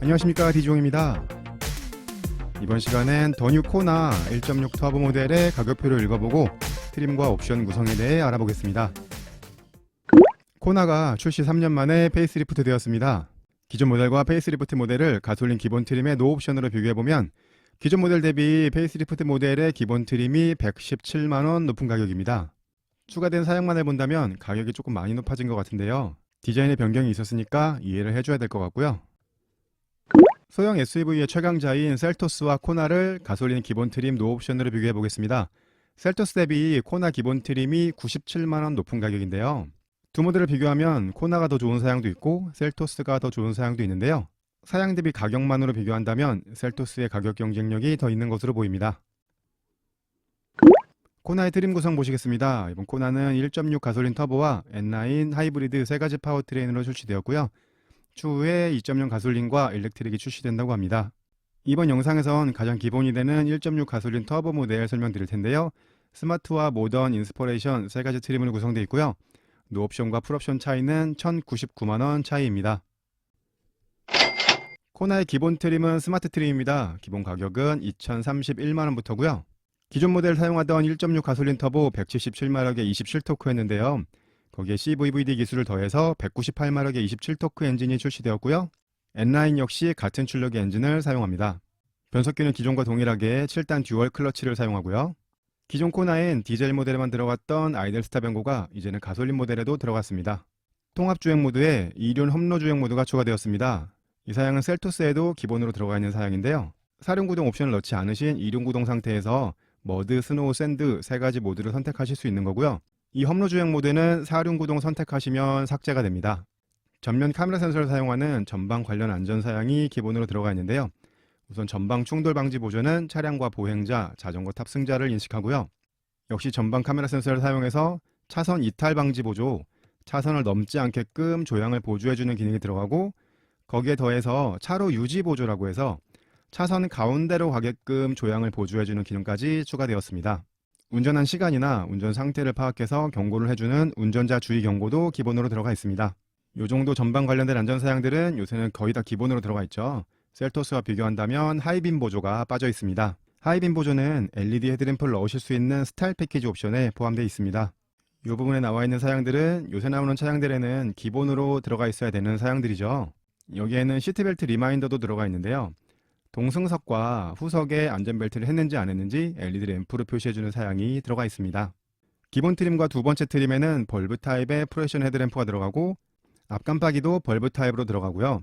안녕하십니까, 디종입니다. 이번 시간엔 더 뉴 코나 1.6 터보 모델의 가격표를 읽어보고 트림과 옵션 구성에 대해 알아보겠습니다. 코나가 출시 3년 만에 페이스리프트 되었습니다. 기존 모델과 페이스리프트 모델을 가솔린 기본 트림의 노옵션으로 비교해보면 기존 모델 대비 페이스리프트 모델의 기본 트림이 117만원 높은 가격입니다. 추가된 사양만을 본다면 가격이 조금 많이 높아진 것 같은데요. 디자인의 변경이 있었으니까 이해를 해줘야 될 것 같고요. 소형 SUV의 최강자인 셀토스와 코나를 가솔린 기본 트림 노옵션으로 비교해 보겠습니다. 셀토스 대비 코나 기본 트림이 97만원 높은 가격인데요. 두 모델을 비교하면 코나가 더 좋은 사양도 있고 셀토스가 더 좋은 사양도 있는데요. 사양 대비 가격만으로 비교한다면 셀토스의 가격 경쟁력이 더 있는 것으로 보입니다. 코나의 트림 구성 보시겠습니다. 이번 코나는 1.6 가솔린 터보와 N9 하이브리드 세 가지 파워트레인으로 출시되었고요. 추후에 2.0 가솔린과 일렉트릭이 출시된다고 합니다. 이번 영상에선 가장 기본이 되는 1.6 가솔린 터보 모델 설명드릴 텐데요. 스마트와 모던, 인스퍼레이션 세 가지 트림으로 구성되어 있고요. 노옵션과 풀옵션 차이는 1,099만원 차이입니다. 코나의 기본 트림은 스마트 트림입니다. 기본 가격은 2,031만원부터고요. 기존 모델 사용하던 1.6 가솔린 터보 177마력의 27토크였는데요. 거기에 CVVD 기술을 더해서 198마력의 27토크 엔진이 출시되었고요. N9 역시 같은 출력의 엔진을 사용합니다. 변속기는 기존과 동일하게 7단 듀얼 클러치를 사용하고요. 기존 코나엔 디젤 모델에만 들어갔던 아이들 스타 변고가 이제는 가솔린 모델에도 들어갔습니다. 통합 주행 모드에 2륜 험로 주행 모드가 추가되었습니다. 이 사양은 셀토스에도 기본으로 들어가 있는 사양인데요. 4륜 구동 옵션을 넣지 않으신 2륜 구동 상태에서 머드, 스노우, 샌드 세 가지 모드를 선택하실 수 있는 거고요. 이 험로 주행 모드는 4륜 구동 선택하시면 삭제가 됩니다. 전면 카메라 센서를 사용하는 전방 관련 안전 사양이 기본으로 들어가 있는데요. 우선 전방 충돌 방지 보조는 차량과 보행자, 자전거 탑승자를 인식하고요. 역시 전방 카메라 센서를 사용해서 차선 이탈 방지 보조, 차선을 넘지 않게끔 조향을 보조해주는 기능이 들어가고 거기에 더해서 차로 유지 보조라고 해서 차선 가운데로 가게끔 조향을 보조해주는 기능까지 추가되었습니다. 운전한 시간이나 운전 상태를 파악해서 경고를 해주는 운전자 주의 경고도 기본으로 들어가 있습니다. 이 정도 전방 관련된 안전 사양들은 요새는 거의 다 기본으로 들어가 있죠. 셀토스와 비교한다면 하이빔 보조가 빠져 있습니다. 하이빔 보조는 LED 헤드램프를 넣으실 수 있는 스타일 패키지 옵션에 포함되어 있습니다. 이 부분에 나와 있는 사양들은 요새 나오는 차량들에는 기본으로 들어가 있어야 되는 사양들이죠. 여기에는 시트벨트 리마인더도 들어가 있는데요. 동승석과 후석에 안전벨트를 했는지 안 했는지 LED 램프로 표시해주는 사양이 들어가 있습니다. 기본 트림과 두 번째 트림에는 벌브 타입의 프로젝션 헤드램프가 들어가고 앞깜빡이도 벌브 타입으로 들어가고요.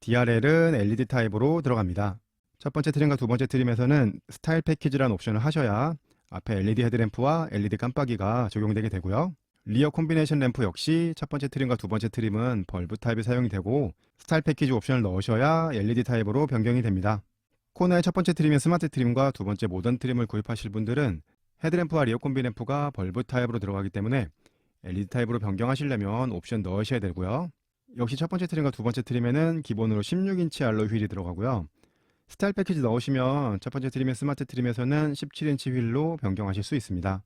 DRL은 LED 타입으로 들어갑니다. 첫 번째 트림과 두 번째 트림에서는 스타일 패키지라는 옵션을 하셔야 앞에 LED 헤드램프와 LED 깜빡이가 적용되게 되고요. 리어 콤비네이션 램프 역시 첫 번째 트림과 두 번째 트림은 벌브 타입이 사용이 되고 스타일 패키지 옵션을 넣으셔야 LED 타입으로 변경이 됩니다. 코나의 첫 번째 트림인 스마트 트림과 두 번째 모던 트림을 구입하실 분들은 헤드램프와 리어 콤비 램프가 벌브 타입으로 들어가기 때문에 LED 타입으로 변경하시려면 옵션 넣으셔야 되고요. 역시 첫 번째 트림과 두 번째 트림에는 기본으로 16인치 알로이 휠이 들어가고요. 스타일 패키지 넣으시면 첫 번째 트림의 스마트 트림에서는 17인치 휠로 변경하실 수 있습니다.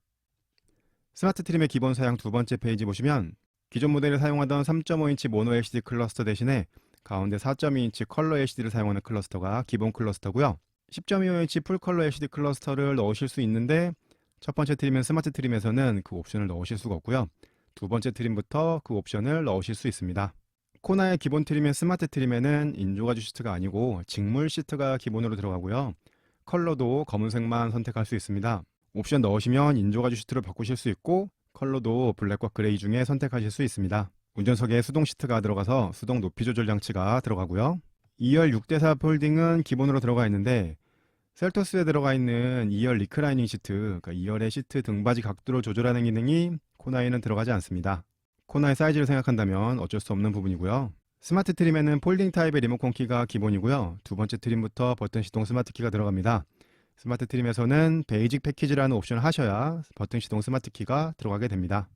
스마트 트림의 기본 사양 두 번째 페이지 보시면 기존 모델에 사용하던 3.5인치 모노 LCD 클러스터 대신에 가운데 4.2인치 컬러 LCD를 사용하는 클러스터가 기본 클러스터고요. 10.25인치 풀 컬러 LCD 클러스터를 넣으실 수 있는데 첫 번째 트림인 스마트 트림에서는 그 옵션을 넣으실 수가 없고요. 두 번째 트림부터 그 옵션을 넣으실 수 있습니다. 코나의 기본 트림인 스마트 트림에는 인조가죽 시트가 아니고 직물 시트가 기본으로 들어가고요. 컬러도 검은색만 선택할 수 있습니다. 옵션 넣으시면 인조가죽 시트로 바꾸실 수 있고 컬러도 블랙과 그레이 중에 선택하실 수 있습니다. 운전석에 수동 시트가 들어가서 수동 높이 조절 장치가 들어가고요. 2열 6대4 폴딩은 기본으로 들어가 있는데 셀토스에 들어가 있는 2열 리클라이닝 시트, 그러니까 2열의 시트 등받이 각도를 조절하는 기능이 코나에는 들어가지 않습니다. 코나의 사이즈를 생각한다면 어쩔 수 없는 부분이고요. 스마트 트림에는 폴딩 타입의 리모컨 키가 기본이고요. 두 번째 트림부터 버튼 시동 스마트 키가 들어갑니다. 스마트 트림에서는 베이직 패키지라는 옵션을 하셔야 버튼 시동 스마트 키가 들어가게 됩니다.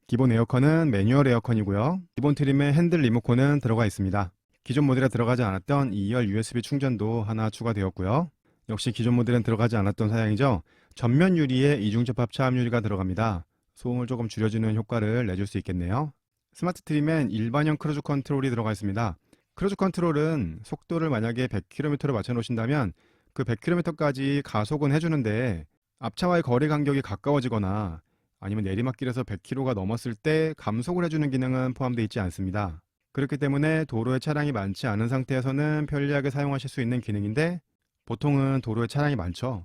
기본 에어컨은 매뉴얼 에어컨이고요. 기본 트림에 핸들 리모컨은 들어가 있습니다. 기존 모델에 들어가지 않았던 2열 USB 충전도 하나 추가되었고요. 역시 기존 모델엔 들어가지 않았던 사양이죠. 전면 유리에 이중접합 차압 유리가 들어갑니다. 소음을 조금 줄여주는 효과를 내줄 수 있겠네요. 스마트 트림엔 일반형 크루즈 컨트롤이 들어가 있습니다. 크루즈 컨트롤은 속도를 만약에 100km로 맞춰 놓으신다면 그 100km까지 가속은 해주는데 앞차와의 거리 간격이 가까워지거나 아니면 내리막길에서 100km가 넘었을 때 감속을 해주는 기능은 포함되어 있지 않습니다. 그렇기 때문에 도로에 차량이 많지 않은 상태에서는 편리하게 사용하실 수 있는 기능인데 보통은 도로에 차량이 많죠.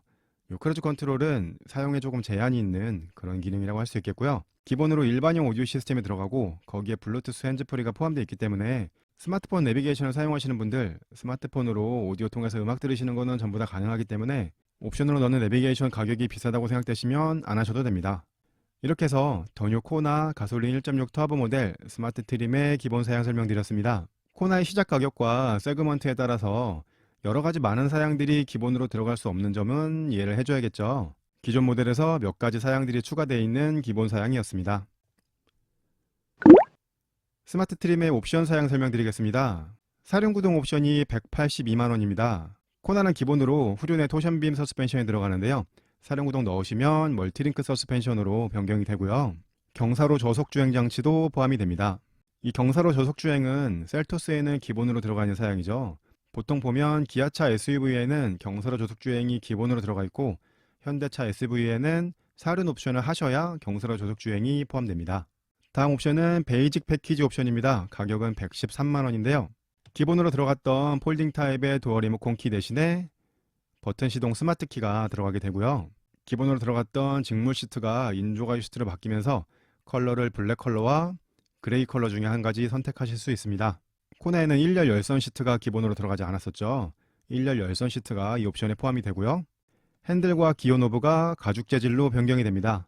이 크루즈 컨트롤은 사용에 조금 제한이 있는 그런 기능이라고 할 수 있겠고요. 기본으로 일반용 오디오 시스템이 들어가고 거기에 블루투스 핸즈프리가 포함되어 있기 때문에 스마트폰 내비게이션을 사용하시는 분들 스마트폰으로 오디오 통해서 음악 들으시는 거는 전부 다 가능하기 때문에 옵션으로 넣는 내비게이션 가격이 비싸다고 생각되시면 안 하셔도 됩니다. 이렇게 해서 더뉴 코나 가솔린 1.6 터보 모델 스마트 트림의 기본 사양 설명드렸습니다. 코나의 시작 가격과 세그먼트에 따라서 여러가지 많은 사양들이 기본으로 들어갈 수 없는 점은 이해를 해줘야겠죠. 기존 모델에서 몇 가지 사양들이 추가되어 있는 기본 사양이었습니다. 스마트 트림의 옵션 사양 설명드리겠습니다. 사륜구동 옵션이 182만원입니다. 코나는 기본으로 후륜의 토션빔 서스펜션이 들어가는데요. 사륜구동 넣으시면 멀티링크 서스펜션으로 변경이 되고요. 경사로 저속주행 장치도 포함이 됩니다. 이 경사로 저속주행은 셀토스에는 기본으로 들어가 있는 사양이죠. 보통 보면 기아차 SUV에는 경사로 저속주행이 기본으로 들어가 있고 현대차 SUV에는 사륜 옵션을 하셔야 경사로 저속주행이 포함됩니다. 다음 옵션은 베이직 패키지 옵션입니다. 가격은 113만원인데요. 기본으로 들어갔던 폴딩 타입의 도어 리모컨 키 대신에 버튼 시동 스마트 키가 들어가게 되고요. 기본으로 들어갔던 직물 시트가 인조가죽 시트로 바뀌면서 컬러를 블랙 컬러와 그레이 컬러 중에 한 가지 선택하실 수 있습니다. 코나에는 1열 열선 시트가 기본으로 들어가지 않았었죠. 1열 열선 시트가 이 옵션에 포함이 되고요. 핸들과 기어 노브가 가죽 재질로 변경이 됩니다.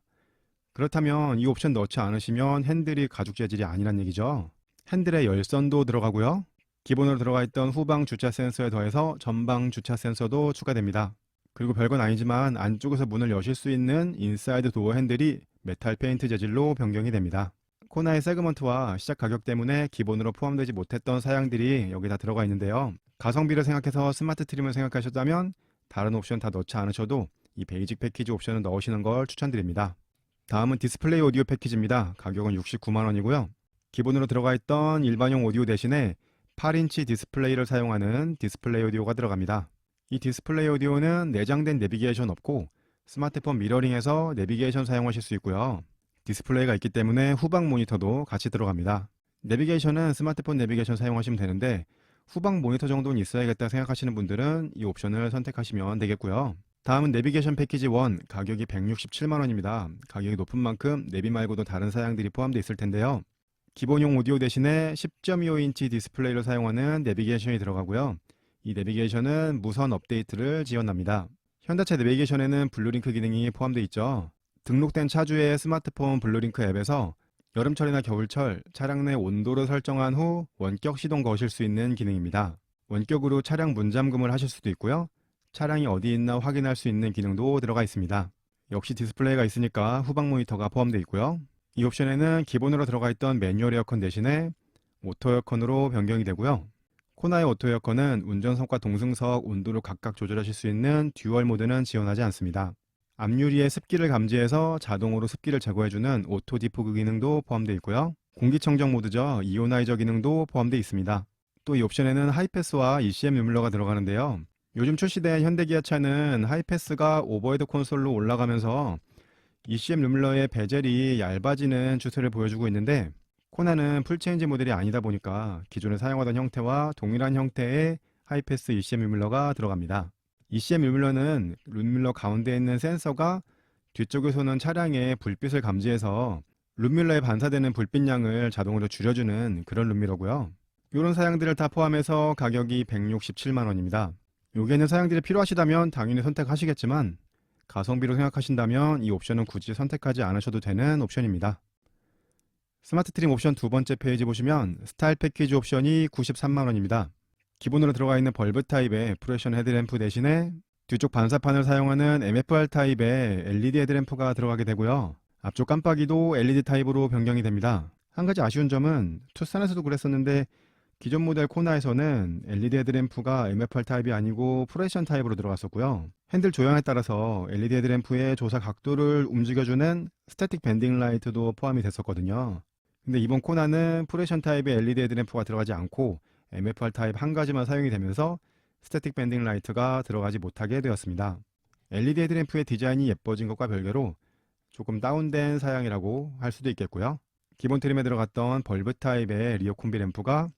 그렇다면 이 옵션 넣지 않으시면 핸들이 가죽 재질이 아니란 얘기죠. 핸들에 열선도 들어가고요. 기본으로 들어가 있던 후방 주차 센서에 더해서 전방 주차 센서도 추가됩니다. 그리고 별건 아니지만 안쪽에서 문을 여실 수 있는 인사이드 도어 핸들이 메탈 페인트 재질로 변경이 됩니다. 코나의 세그먼트와 시작 가격 때문에 기본으로 포함되지 못했던 사양들이 여기 다 들어가 있는데요. 가성비를 생각해서 스마트 트림을 생각하셨다면 다른 옵션 다 넣지 않으셔도 이 베이직 패키지 옵션을 넣으시는 걸 추천드립니다. 다음은 디스플레이 오디오 패키지입니다. 가격은 69만원이고요. 기본으로 들어가 있던 일반용 오디오 대신에 8인치 디스플레이를 사용하는 디스플레이 오디오가 들어갑니다. 이 디스플레이 오디오는 내장된 내비게이션 없고 스마트폰 미러링에서 내비게이션 사용하실 수 있고요. 디스플레이가 있기 때문에 후방 모니터도 같이 들어갑니다. 내비게이션은 스마트폰 내비게이션 사용하시면 되는데 후방 모니터 정도는 있어야겠다 생각하시는 분들은 이 옵션을 선택하시면 되겠고요. 다음은 내비게이션 패키지 1, 가격이 167만원입니다. 가격이 높은 만큼 내비 말고도 다른 사양들이 포함되어 있을 텐데요. 기본용 오디오 대신에 10.25인치 디스플레이를 사용하는 내비게이션이 들어가고요. 이 내비게이션은 무선 업데이트를 지원합니다. 현대차 내비게이션에는 블루링크 기능이 포함되어 있죠. 등록된 차주의 스마트폰 블루링크 앱에서 여름철이나 겨울철 차량 내 온도를 설정한 후 원격 시동 거실 수 있는 기능입니다. 원격으로 차량 문 잠금을 하실 수도 있고요. 차량이 어디 있나 확인할 수 있는 기능도 들어가 있습니다. 역시 디스플레이가 있으니까 후방 모니터가 포함되어 있고요. 이 옵션에는 기본으로 들어가 있던 매뉴얼 에어컨 대신에 오토 에어컨으로 변경이 되고요. 코나의 오토 에어컨은 운전석과 동승석 온도를 각각 조절하실 수 있는 듀얼 모드는 지원하지 않습니다. 앞유리의 습기를 감지해서 자동으로 습기를 제거해주는 오토 디포그 기능도 포함되어 있고요. 공기청정 모드죠. 이오나이저 기능도 포함되어 있습니다. 또 이 옵션에는 하이패스와 ECM 유물러가 들어가는데요. 요즘 출시된 현대기아차는 하이패스가 오버헤드 콘솔로 올라가면서 ECM 룸러의 베젤이 얇아지는 추세를 보여주고 있는데 코나는 풀체인지 모델이 아니다 보니까 기존에 사용하던 형태와 동일한 형태의 하이패스 ECM 룸러가 들어갑니다. ECM 룸러는 룸밀러 가운데 있는 센서가 뒤쪽에서는 차량의 불빛을 감지해서 룸밀러에 반사되는 불빛량을 자동으로 줄여주는 그런 룸밀러고요. 이런 사양들을 다 포함해서 가격이 167만원입니다. 여기에는 사양들이 필요하시다면 당연히 선택하시겠지만 가성비로 생각하신다면 이 옵션은 굳이 선택하지 않으셔도 되는 옵션입니다. 스마트 트림 옵션 두 번째 페이지 보시면 스타일 패키지 옵션이 93만원입니다. 기본으로 들어가 있는 벌브 타입의 프레션 헤드램프 대신에 뒤쪽 반사판을 사용하는 MFR 타입의 LED 헤드램프가 들어가게 되고요. 앞쪽 깜빡이도 LED 타입으로 변경이 됩니다. 한 가지 아쉬운 점은 투싼에서도 그랬었는데 기존 모델 코나에서는 LED 헤드램프가 MFR 타입이 아니고 프레션 타입으로 들어갔었고요. 핸들 조향에 따라서 LED 헤드램프의 조사 각도를 움직여주는 스태틱 밴딩 라이트도 포함이 됐었거든요. 근데 이번 코나는 프레션 타입의 LED 헤드램프가 들어가지 않고 MFR 타입 한 가지만 사용이 되면서 스태틱 밴딩 라이트가 들어가지 못하게 되었습니다. LED 헤드램프의 디자인이 예뻐진 것과 별개로 조금 다운된 사양이라고 할 수도 있겠고요. 기본 트림에 들어갔던 벌브 타입의 리어 콤비 램프가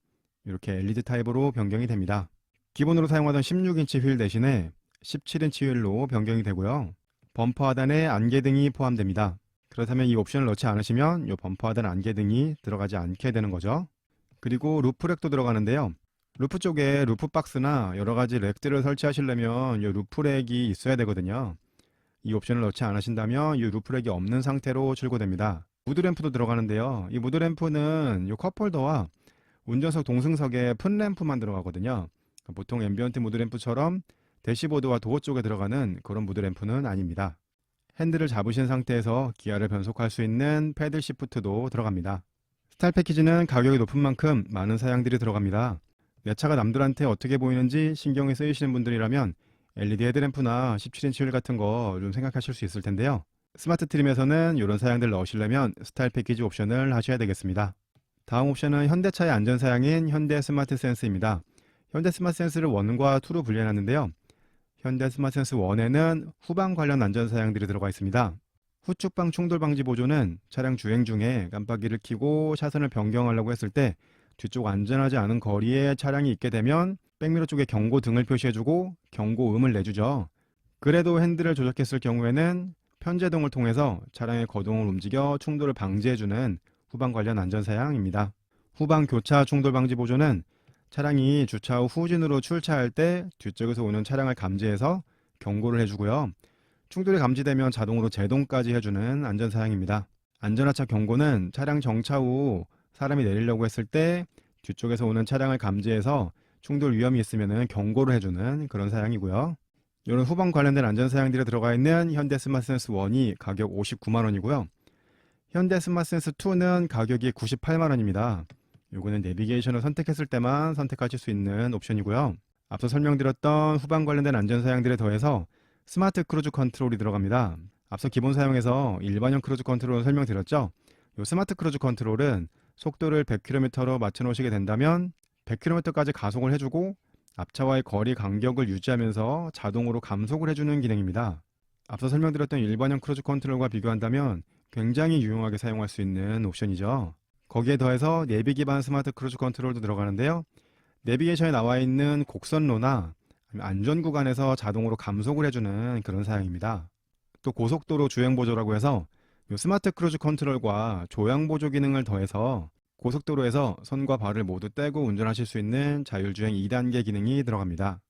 이렇게 LED 타입으로 변경이 됩니다. 기본으로 사용하던 16인치 휠 대신에 17인치 휠로 변경이 되고요. 범퍼 하단에 안개등이 포함됩니다. 그렇다면 이 옵션을 넣지 않으시면 이 범퍼 하단 안개등이 들어가지 않게 되는 거죠. 그리고 루프렉도 들어가는데요. 루프 쪽에 루프 박스나 여러가지 렉들을 설치하시려면 이 루프렉이 있어야 되거든요. 이 옵션을 넣지 않으신다면 이 루프렉이 없는 상태로 출고됩니다. 무드램프도 들어가는데요. 이 무드램프는 이 컵홀더와 운전석 동승석에 푼 램프만 들어가거든요. 보통 앰비언트 무드램프처럼 대시보드와 도어 쪽에 들어가는 그런 무드램프는 아닙니다. 핸들을 잡으신 상태에서 기아를 변속할 수 있는 패들 시프트도 들어갑니다. 스타일 패키지는 가격이 높은 만큼 많은 사양들이 들어갑니다. 내 차가 남들한테 어떻게 보이는지 신경이 쓰이시는 분들이라면 LED 헤드램프나 17인치 휠 같은 거 좀 생각하실 수 있을 텐데요. 스마트 트림에서는 이런 사양들 넣으시려면 스타일 패키지 옵션을 하셔야 되겠습니다. 다음 옵션은 현대차의 안전사양인 현대 스마트 센스입니다. 현대 스마트 센스를 1과 2로 분리해놨는데요. 현대 스마트 센스 1에는 후방 관련 안전사양들이 들어가 있습니다. 후측방 충돌 방지 보조는 차량 주행 중에 깜빡이를 켜고 차선을 변경하려고 했을 때 뒤쪽 안전하지 않은 거리에 차량이 있게 되면 백미러 쪽에 경고등을 표시해주고 경고음을 내주죠. 그래도 핸들을 조작했을 경우에는 편제동을 통해서 차량의 거동을 움직여 충돌을 방지해주는 후방 관련 안전사양입니다. 후방 교차 충돌 방지 보조는 차량이 주차 후 후진으로 출차할 때 뒤쪽에서 오는 차량을 감지해서 경고를 해주고요. 충돌이 감지되면 자동으로 제동까지 해주는 안전사양입니다. 안전하차 경고는 차량 정차 후 사람이 내리려고 했을 때 뒤쪽에서 오는 차량을 감지해서 충돌 위험이 있으면 경고를 해주는 그런 사양이고요. 이런 후방 관련된 안전사양들이 들어가 있는 현대 스마트 센스 1이 가격 59만원이고요. 현대 스마트 센스 2는 가격이 98만원입니다. 요거는 내비게이션을 선택했을 때만 선택하실 수 있는 옵션이고요. 앞서 설명드렸던 후방 관련된 안전사양들에 더해서 스마트 크루즈 컨트롤이 들어갑니다. 앞서 기본 사용에서 일반형 크루즈 컨트롤을 설명드렸죠. 이 스마트 크루즈 컨트롤은 속도를 100km로 맞춰 놓으시게 된다면 100km까지 가속을 해주고 앞차와의 거리 간격을 유지하면서 자동으로 감속을 해주는 기능입니다. 앞서 설명드렸던 일반형 크루즈 컨트롤과 비교한다면 굉장히 유용하게 사용할 수 있는 옵션이죠. 거기에 더해서 내비 기반 스마트 크루즈 컨트롤도 들어가는데요. 내비게이션에 나와 있는 곡선로나 안전 구간에서 자동으로 감속을 해주는 그런 사양입니다. 또 고속도로 주행 보조라고 해서 이 스마트 크루즈 컨트롤과 조향 보조 기능을 더해서 고속도로에서 손과 발을 모두 떼고 운전하실 수 있는 자율주행 2단계 기능이 들어갑니다.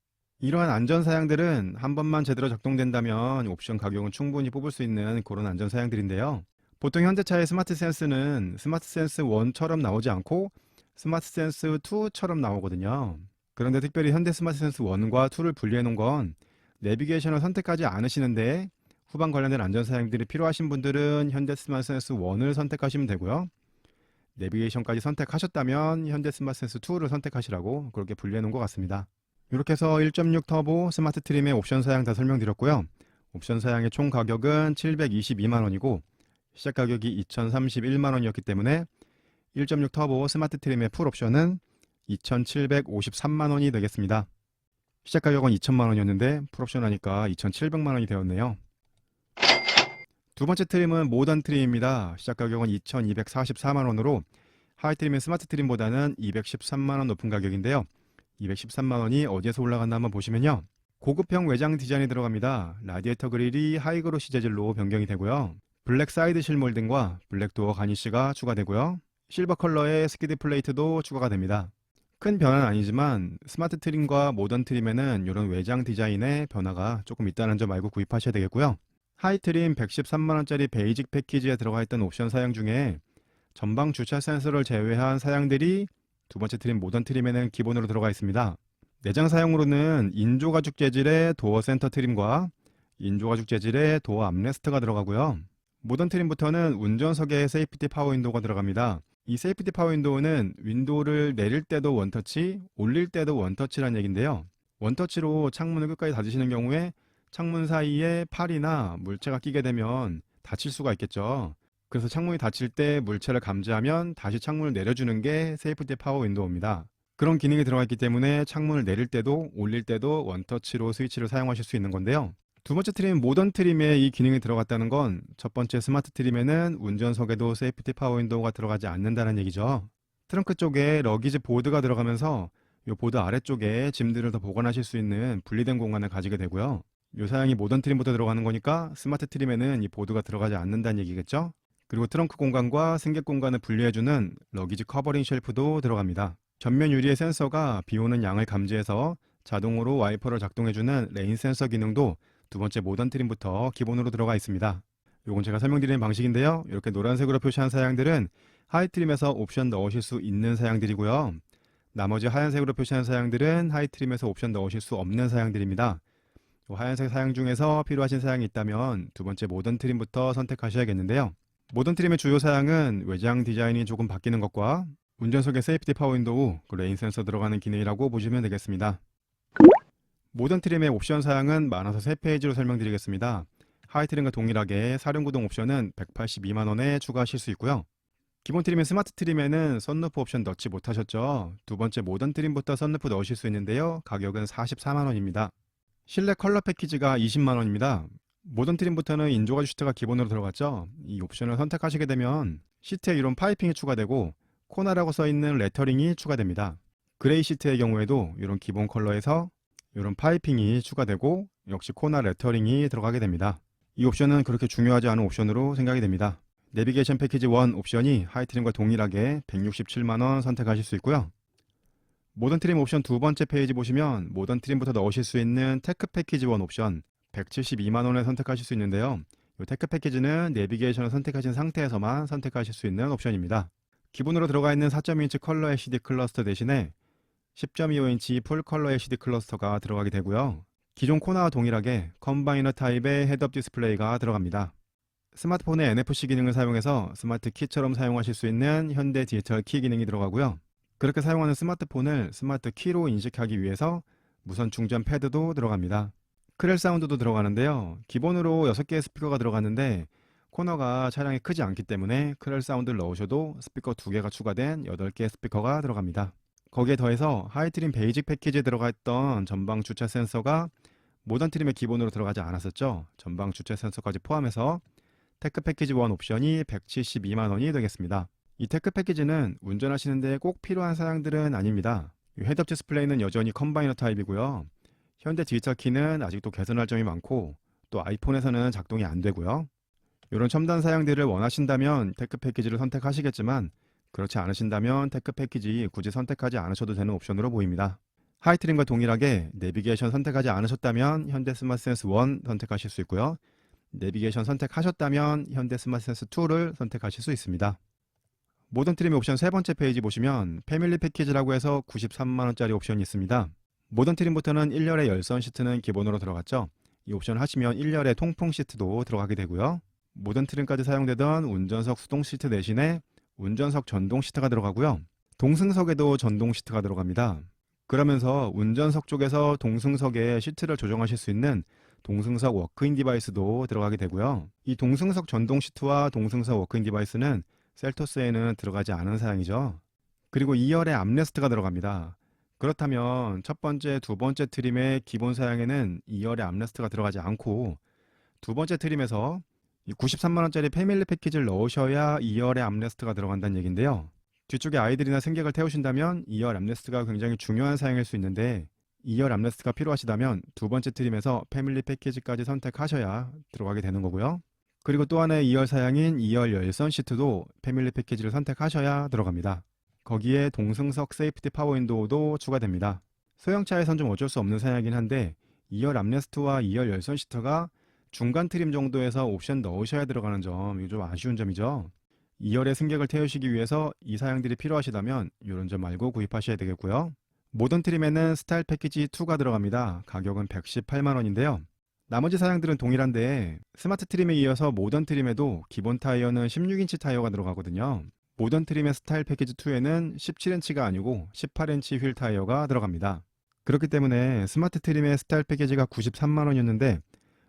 이러한 안전사양들은 한 번만 제대로 작동된다면 옵션 가격은 충분히 뽑을 수 있는 그런 안전사양들인데요. 보통 현대차의 스마트 센스는 스마트 센스 1처럼 나오지 않고 스마트 센스 2처럼 나오거든요. 그런데 특별히 현대 스마트 센스 1과 2를 분리해 놓은 건 내비게이션을 선택하지 않으시는데 후방 관련된 안전사양들이 필요하신 분들은 현대 스마트 센스 1을 선택하시면 되고요. 내비게이션까지 선택하셨다면 현대 스마트 센스 2를 선택하시라고 그렇게 분리해 놓은 것 같습니다. 이렇게 해서 1.6 터보 스마트 트림의 옵션 사양 다 설명드렸고요. 옵션 사양의 총 가격은 722만원이고 시작 가격이 2031만원이었기 때문에 1.6 터보 스마트 트림의 풀 옵션은 2753만원이 되겠습니다. 시작 가격은 2000만원이었는데 풀 옵션 하니까 2700만원이 되었네요. 두 번째 트림은 모던 트림입니다. 시작 가격은 2244만원으로 하이 트림은 스마트 트림보다는 213만원 높은 가격인데요. 213만원이 어디에서 올라갔나 한번 보시면요. 고급형 외장 디자인이 들어갑니다. 라디에이터 그릴이 하이그로시 재질로 변경이 되고요. 블랙 사이드 실 몰딩과 블랙 도어 가니쉬가 추가되고요. 실버 컬러의 스키드 플레이트도 추가가 됩니다. 큰 변화는 아니지만 스마트 트림과 모던 트림에는 이런 외장 디자인의 변화가 조금 있다는 점 알고 구입하셔야 되겠고요. 하이 트림 113만원짜리 베이직 패키지에 들어가 있던 옵션 사양 중에 전방 주차 센서를 제외한 사양들이 두 번째 트림 모던 트림에는 기본으로 들어가 있습니다. 내장 사용으로는 인조 가죽 재질의 도어 센터 트림과 인조 가죽 재질의 도어 암레스트가 들어가고요. 모던 트림부터는 운전석에 세이프티 파워 윈도우가 들어갑니다. 이 세이프티 파워 윈도우는 윈도우를 내릴 때도 원터치, 올릴 때도 원터치라는 얘기인데요. 원터치로 창문을 끝까지 닫으시는 경우에 창문 사이에 팔이나 물체가 끼게 되면 다칠 수가 있겠죠. 그래서 창문이 닫힐 때 물체를 감지하면 다시 창문을 내려주는 게 세이프티 파워 윈도우입니다. 그런 기능이 들어가 있기 때문에 창문을 내릴 때도 올릴 때도 원터치로 스위치를 사용하실 수 있는 건데요. 두 번째 트림, 모던 트림에 이 기능이 들어갔다는 건 첫 번째 스마트 트림에는 운전석에도 세이프티 파워 윈도우가 들어가지 않는다는 얘기죠. 트렁크 쪽에 러기지 보드가 들어가면서 이 보드 아래쪽에 짐들을 더 보관하실 수 있는 분리된 공간을 가지게 되고요. 이 사양이 모던 트림부터 들어가는 거니까 스마트 트림에는 이 보드가 들어가지 않는다는 얘기겠죠. 그리고 트렁크 공간과 승객 공간을 분리해주는 러기지 커버링 쉘프도 들어갑니다. 전면 유리의 센서가 비 오는 양을 감지해서 자동으로 와이퍼를 작동해주는 레인 센서 기능도 두 번째 모던 트림부터 기본으로 들어가 있습니다. 이건 제가 설명드리는 방식인데요. 이렇게 노란색으로 표시한 사양들은 하이 트림에서 옵션 넣으실 수 있는 사양들이고요. 나머지 하얀색으로 표시한 사양들은 하이 트림에서 옵션 넣으실 수 없는 사양들입니다. 하얀색 사양 중에서 필요하신 사양이 있다면 두 번째 모던 트림부터 선택하셔야겠는데요. 모던 트림의 주요 사양은 외장 디자인이 조금 바뀌는 것과 운전석에 세이프티 파워 윈도우, 레인 센서 들어가는 기능이라고 보시면 되겠습니다. 모던 트림의 옵션 사양은 많아서 3페이지로 설명드리겠습니다. 하이 트림과 동일하게 사륜구동 옵션은 182만원에 추가하실 수 있고요. 기본 트림의 스마트 트림에는 썬루프 옵션 넣지 못하셨죠. 두 번째 모던 트림부터 썬루프 넣으실 수 있는데요. 가격은 44만원입니다. 실내 컬러 패키지가 20만원입니다. 모던 트림부터는 인조가 시트가 기본으로 들어갔죠. 이 옵션을 선택하시게 되면 시트에 이런 파이핑이 추가되고 코나라고 써있는 레터링이 추가됩니다. 그레이 시트의 경우에도 이런 기본 컬러에서 이런 파이핑이 추가되고 역시 코나 레터링이 들어가게 됩니다. 이 옵션은 그렇게 중요하지 않은 옵션으로 생각이 됩니다. 내비게이션 패키지 1 옵션이 하이트림과 동일하게 167만원 선택하실 수 있고요. 모던 트림 옵션 두 번째 페이지 보시면 모던 트림부터 넣으실 수 있는 테크 패키지 1 옵션 172만원에 선택하실 수 있는데요. 이 테크 패키지는 내비게이션을 선택하신 상태에서만 선택하실 수 있는 옵션입니다. 기본으로 들어가 있는 4.2인치 컬러 LCD 클러스터 대신에 10.25인치 풀 컬러 LCD 클러스터가 들어가게 되고요. 기존 코나와 동일하게 컴바이너 타입의 헤드업 디스플레이가 들어갑니다. 스마트폰의 NFC 기능을 사용해서 스마트 키처럼 사용하실 수 있는 현대 디지털 키 기능이 들어가고요. 그렇게 사용하는 스마트폰을 스마트 키로 인식하기 위해서 무선 충전 패드도 들어갑니다. 크렐 사운드도 들어가는데요. 기본으로 6개의 스피커가 들어갔는데 코너가 차량이 크지 않기 때문에 크렐 사운드를 넣으셔도 스피커 2개가 추가된 8개의 스피커가 들어갑니다. 거기에 더해서 하이트림 베이직 패키지에 들어가 있던 전방 주차 센서가 모던 트림의 기본으로 들어가지 않았었죠. 전방 주차 센서까지 포함해서 테크 패키지 1 옵션이 172만원이 되겠습니다. 이 테크 패키지는 운전하시는데 꼭 필요한 사양들은 아닙니다. 헤드업 디스플레이는 여전히 컴바이너 타입이고요. 현대 디지털 키는 아직도 개선할 점이 많고 또 아이폰에서는 작동이 안 되고요. 이런 첨단 사양들을 원하신다면 테크 패키지를 선택하시겠지만 그렇지 않으신다면 테크 패키지 굳이 선택하지 않으셔도 되는 옵션으로 보입니다. 하이트림과 동일하게 내비게이션 선택하지 않으셨다면 현대 스마트 센스 1 선택하실 수 있고요. 내비게이션 선택하셨다면 현대 스마트 센스 2를 선택하실 수 있습니다. 모던 트림의 옵션 세 번째 페이지 보시면 패밀리 패키지라고 해서 93만원짜리 옵션이 있습니다. 모던 트림부터는 1열의 열선 시트는 기본으로 들어갔죠. 이 옵션 하시면 1열의 통풍 시트도 들어가게 되고요. 모던 트림까지 사용되던 운전석 수동 시트 대신에 운전석 전동 시트가 들어가고요. 동승석에도 전동 시트가 들어갑니다. 그러면서 운전석 쪽에서 동승석의 시트를 조정하실 수 있는 동승석 워크인 디바이스도 들어가게 되고요. 이 동승석 전동 시트와 동승석 워크인 디바이스는 셀토스에는 들어가지 않은 사양이죠. 그리고 2열의 암레스트가 들어갑니다. 그렇다면 첫 번째, 두 번째 트림의 기본 사양에는 2열의 암레스트가 들어가지 않고 두 번째 트림에서 93만원짜리 패밀리 패키지를 넣으셔야 2열의 암레스트가 들어간다는 얘기인데요. 뒤쪽에 아이들이나 승객을 태우신다면 2열 암레스트가 굉장히 중요한 사양일 수 있는데 2열 암레스트가 필요하시다면 두 번째 트림에서 패밀리 패키지까지 선택하셔야 들어가게 되는 거고요. 그리고 또 하나의 2열 사양인 2열 열선 시트도 패밀리 패키지를 선택하셔야 들어갑니다. 거기에 동승석 세이프티 파워 윈도우도 추가됩니다. 소형차에선 좀 어쩔 수 없는 사양이긴 한데 2열 암레스트와 2열 열선 시트가 중간 트림 정도에서 옵션 넣으셔야 들어가는 점, 이게 좀 아쉬운 점이죠. 2열의 승객을 태우시기 위해서 이 사양들이 필요하시다면 이런 점 알고 구입하셔야 되겠고요. 모던 트림에는 스타일 패키지 2가 들어갑니다. 가격은 118만원인데요. 나머지 사양들은 동일한데 스마트 트림에 이어서 모던 트림에도 기본 타이어는 16인치 타이어가 들어가거든요. 모던 트림의 스타일 패키지 2에는 17인치가 아니고 18인치 휠 타이어가 들어갑니다. 그렇기 때문에 스마트 트림의 스타일 패키지가 93만원이었는데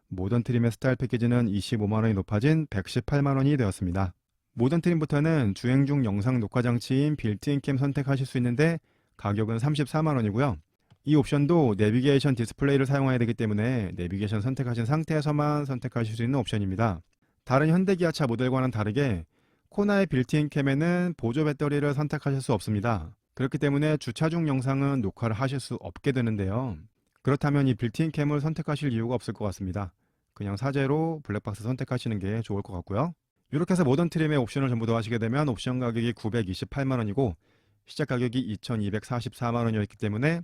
모던 트림의 스타일 패키지는 25만원이 높아진 118만원이 되었습니다. 모던 트림부터는 주행 중 영상 녹화 장치인 빌트인 캠 선택하실 수 있는데 가격은 34만 원이고요. 이 옵션도 내비게이션 디스플레이를 사용해야 되기 때문에 내비게이션 선택하신 상태에서만 선택하실 수 있는 옵션입니다. 다른 현대기아차 모델과는 다르게 코나의 빌트인 캠에는 보조 배터리를 선택하실 수 없습니다. 그렇기 때문에 주차 중 영상은 녹화를 하실 수 없게 되는데요. 그렇다면 이 빌트인 캠을 선택하실 이유가 없을 것 같습니다. 그냥 사제로 블랙박스 선택하시는 게 좋을 것 같고요. 이렇게 해서 모던 트림의 옵션을 전부 더하시게 되면 옵션 가격이 928만 원이고 시작 가격이 2244만 원이었기 때문에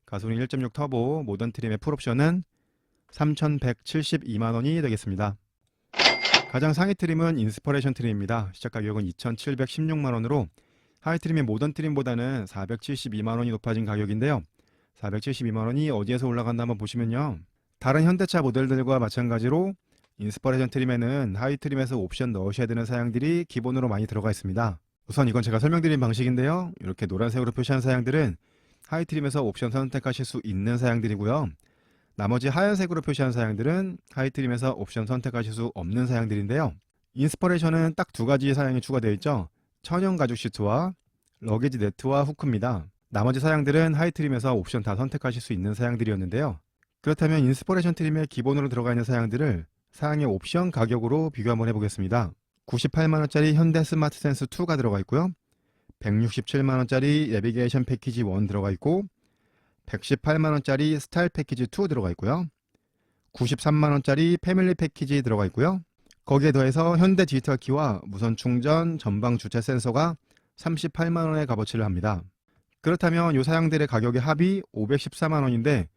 가솔린 1.6 터보 모던 트림의 풀옵션은 3172만 원이 되겠습니다. 가장 상위 트림은 인스퍼레이션 트림입니다. 시작 가격은 2716만 원으로 하위 트림의 모던 트림보다는 472만 원이 높아진 가격인데요. 472만 원이 어디에서 올라간다 한번 보시면요. 다른 현대차 모델들과 마찬가지로 인스퍼레이션 트림에는 하위 트림에서 옵션 넣으셔야 되는 사양들이 기본으로 많이 들어가 있습니다. 우선 이건 제가 설명드린 방식인데요. 이렇게 노란색으로 표시한 사양들은 하위 트림에서 옵션 선택하실 수 있는 사양들이고요. 나머지 하얀색으로 표시한 사양들은 하위 트림에서 옵션 선택하실 수 없는 사양들인데요. 인스퍼레이션은 딱 두 가지 사양이 추가되어 있죠. 천연 가죽 시트와 러게지 네트와 후크입니다. 나머지 사양들은 하위 트림에서 옵션 다 선택하실 수 있는 사양들이었는데요. 그렇다면 인스퍼레이션 트림에 기본으로 들어가 있는 사양들을 사양의 옵션 가격으로 비교 한번 해보겠습니다. 98만원짜리 현대 스마트 센스 2가 들어가 있고요. 167만원짜리 내비게이션 패키지 1 들어가 있고 118만원짜리 스타일 패키지 2 들어가 있고요. 93만원짜리 패밀리 패키지 들어가 있고요. 거기에 더해서 현대 디지털 키와 무선 충전, 전방 주차 센서가 38만원의 값어치를 합니다. 그렇다면 이 사양들의 가격의 합이 514만원인데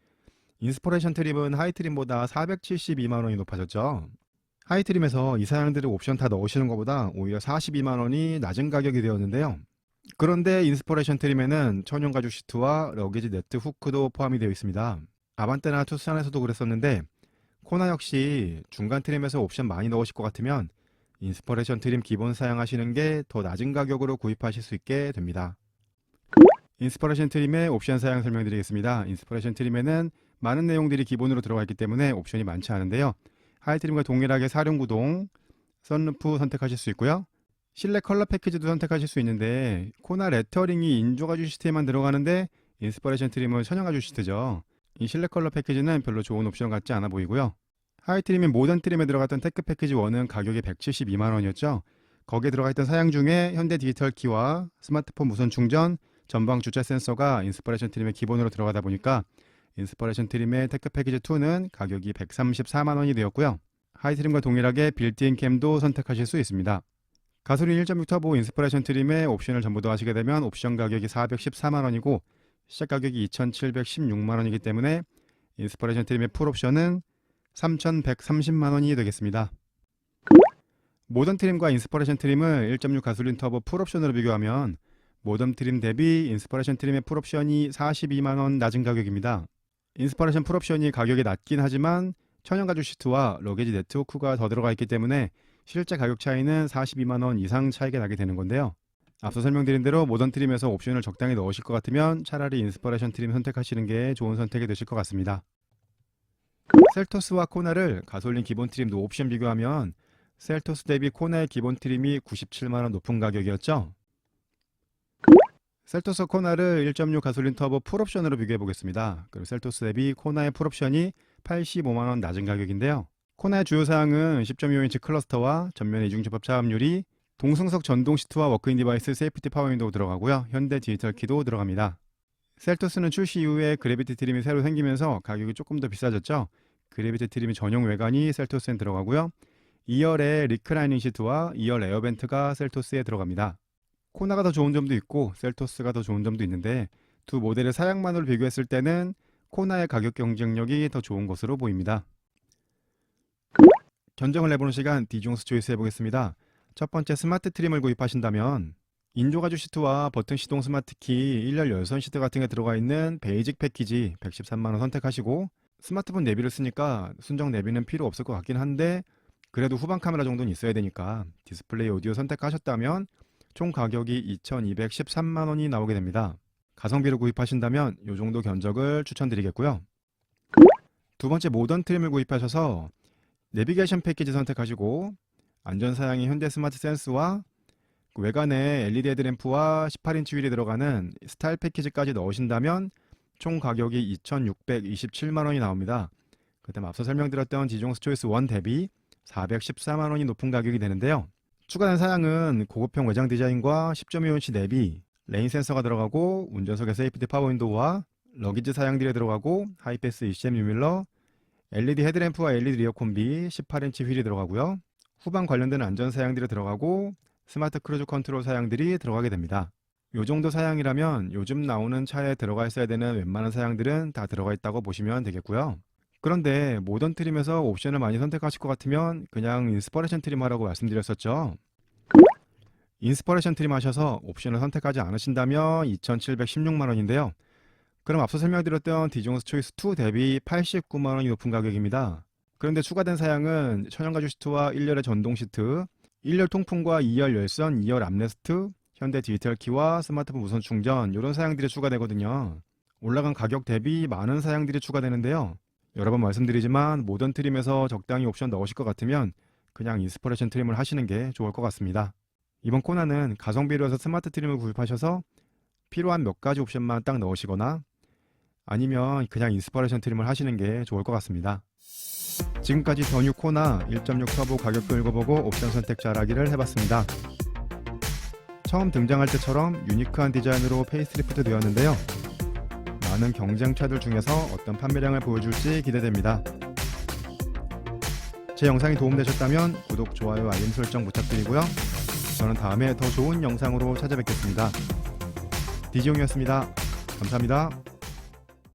인스퍼레이션 트림은 하이 트림보다 472만원이 높아졌죠. 하이 트림에서 이 사양들을 옵션 다 넣으시는 것보다 오히려 42만원이 낮은 가격이 되었는데요. 그런데 인스퍼레이션 트림에는 천연 가죽 시트와 러게지 네트 후크도 포함이 되어 있습니다. 아반떼나 투싼에서도 그랬었는데 코나 역시 중간 트림에서 옵션 많이 넣으실 것 같으면 인스퍼레이션 트림 기본 사양하시는 게 더 낮은 가격으로 구입하실 수 있게 됩니다. 인스퍼레이션 트림의 옵션 사양 설명드리겠습니다. 인스퍼레이션 트림에는 많은 내용들이 기본으로 들어가 있기 때문에 옵션이 많지 않은데요. 하이 트림과 동일하게 사륜구동, 선루프 선택하실 수 있고요. 실내 컬러 패키지도 선택하실 수 있는데 코나 레터링이 인조가죽 시트에만 들어가는데 인스퍼레이션 트림은 천연가죽 시트죠. 이 실내 컬러 패키지는 별로 좋은 옵션 같지 않아 보이고요. 하이 트림인 모던 트림에 들어갔던 테크 패키지 1은 가격이 172만원이었죠. 거기에 들어가 있던 사양 중에 현대 디지털 키와 스마트폰 무선 충전, 전방 주차 센서가 인스퍼레이션 트림에 기본으로 들어가다 보니까 인스퍼레이션 트림의 테크 패키지 2는 가격이 134만원이 되었고요. 하이 트림과 동일하게 빌트인 캠도 선택하실 수 있습니다. 가솔린 1.6 터보 인스퍼레이션 트림의 옵션을 전부 더 하시게 되면 옵션 가격이 414만원이고 시작 가격이 2716만원이기 때문에 인스퍼레이션 트림의 풀옵션은 3130만원이 되겠습니다. 모던 트림과 인스퍼레이션 트림을 1.6 가솔린 터보 풀옵션으로 비교하면 모던 트림 대비 인스퍼레이션 트림의 풀옵션이 42만원 낮은 가격입니다. 인스퍼레이션 풀옵션이 가격이 낮긴 하지만 천연가죽 시트와 러게지 네트워크가 더 들어가 있기 때문에 실제 가격 차이는 42만원 이상 차이가 나게 되는 건데요. 앞서 설명드린 대로 모던 트림에서 옵션을 적당히 넣으실 것 같으면 차라리 인스퍼레이션 트림 선택하시는 게 좋은 선택이 되실 것 같습니다. 셀토스와 코나를 가솔린 기본 트림도 옵션 비교하면 셀토스 대비 코나의 기본 트림이 97만원 높은 가격이었죠. 셀토스 코나를 1.6 가솔린 터보 풀옵션으로 비교해 보겠습니다. 그리고 셀토스 대비 코나의 풀옵션이 85만원 낮은 가격인데요. 코나의 주요 사항은 10.25인치 클러스터와 전면 이중접합 차압유리, 동승석 전동 시트와 워크인 디바이스 세이프티 파워 윈도우 들어가고요. 현대 디지털 키도 들어갑니다. 셀토스는 출시 이후에 그래비티 트림이 새로 생기면서 가격이 조금 더 비싸졌죠. 그래비티 트림이 전용 외관이 셀토스에 들어가고요. 2열의 리크라이닝 시트와 2열 에어벤트가 셀토스에 들어갑니다. 코나가 더 좋은 점도 있고 셀토스가 더 좋은 점도 있는데 두 모델의 사양만으로 비교했을 때는 코나의 가격 경쟁력이 더 좋은 것으로 보입니다. 견적을 내보는 시간 디종스 초이스 해보겠습니다. 첫 번째 스마트 트림을 구입하신다면 인조가죽 시트와 버튼 시동 스마트 키, 1열 열선 시트 같은 게 들어가 있는 베이직 패키지 113만원 선택하시고 스마트폰 내비를 쓰니까 순정 내비는 필요 없을 것 같긴 한데 그래도 후방 카메라 정도는 있어야 되니까 디스플레이 오디오 선택하셨다면 총 가격이 2213만원이 나오게 됩니다. 가성비로 구입하신다면 이 정도 견적을 추천드리겠고요. 두 번째 모던 트림을 구입하셔서 내비게이션 패키지 선택하시고 안전사양인 현대 스마트 센스와 그 외관에 LED 헤드램프와 18인치 휠이 들어가는 스타일 패키지까지 넣으신다면 총 가격이 2,627만 원이 나옵니다. 그다음 앞서 설명드렸던 디종스 초이스 1 대비 414만 원이 높은 가격이 되는데요. 추가된 사양은 고급형 외장 디자인과 10.25인치 내비, 레인 센서가 들어가고 운전석에 세이프티 파워 윈도우와 러기지 사양들이 들어가고 하이패스 ECM 뉴밀러, LED 헤드램프와 LED 리어 콤비, 18인치 휠이 들어가고요. 후방 관련된 안전 사양들이 들어가고 스마트 크루즈 컨트롤 사양들이 들어가게 됩니다. 요 정도 사양이라면 요즘 나오는 차에 들어가 있어야 되는 웬만한 사양들은 다 들어가 있다고 보시면 되겠고요. 그런데 모던 트림에서 옵션을 많이 선택하실 것 같으면 그냥 인스퍼레이션 트림 하라고 말씀드렸었죠. 인스퍼레이션 트림 하셔서 옵션을 선택하지 않으신다면 2,716만 원인데요. 그럼 앞서 설명드렸던 디종스 초이스 2 대비 89만 원이 높은 가격입니다. 그런데 추가된 사양은 천연가죽 시트와 1열의 전동 시트, 1열 통풍과 2열 열선, 2열 암레스트, 현대 디지털 키와 스마트폰 무선 충전 이런 사양들이 추가되거든요. 올라간 가격 대비 많은 사양들이 추가되는데요. 여러 번 말씀드리지만 모던 트림에서 적당히 옵션 넣으실 것 같으면 그냥 인스퍼레이션 트림을 하시는 게 좋을 것 같습니다. 이번 코너는 가성비로서 스마트 트림을 구입하셔서 필요한 몇 가지 옵션만 딱 넣으시거나 아니면 그냥 인스퍼레이션 트림을 하시는 게 좋을 것 같습니다. 지금까지 더 뉴 코나 1.6 터보 가격표 읽어보고 옵션 선택 잘하기를 해봤습니다. 처음 등장할 때처럼 유니크한 디자인으로 페이스리프트 되었는데요. 많은 경쟁차들 중에서 어떤 판매량을 보여줄지 기대됩니다. 제 영상이 도움되셨다면 구독, 좋아요, 알림 설정 부탁드리고요. 저는 다음에 더 좋은 영상으로 찾아뵙겠습니다. 디지용이었습니다. 감사합니다.